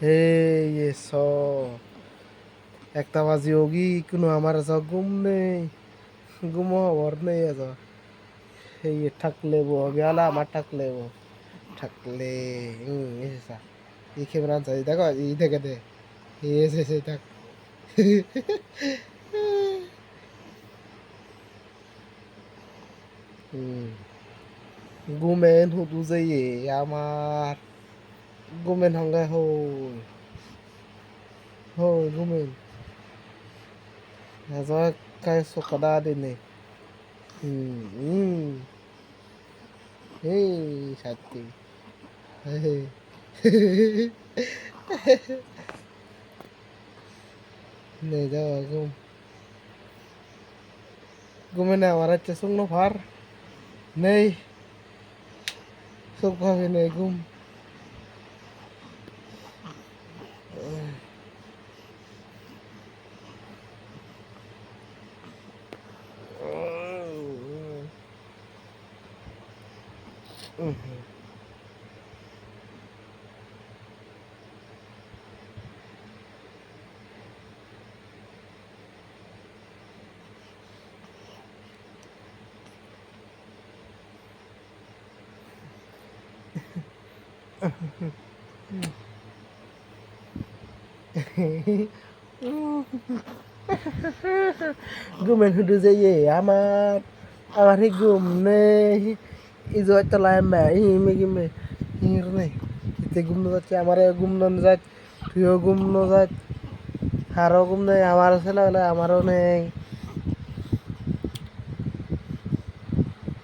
ये सो একটা বাজি ওগি কোনো আমার যা ঘুম নেই ঘুমো হওয়ার নেই এত এই থাকলে বো গেলা আমার থাকলে বো থাকলে এসা এই খেবরা যাই দেখো এই দেখে দে এসে থাক ঘুমেন হুদু যাইয়ে আমার ঘুমেন হঙ্গাই হই hôi của mình là do cây sô cô đa đây này hey sati hey này đâu gum nào mà ra sung nó phar này sung qua bên này gum Gumen hudu jaye আমার হি ঘুম নেই এই যে একটা line বে হিমে গিমে হির নেই ইতে ঘুম না যাচ্ছে আমার ঘুম না যায় তুইও ঘুম না যায় হারও ঘুম নেই আমারও ছেলে হলে আমারও নেই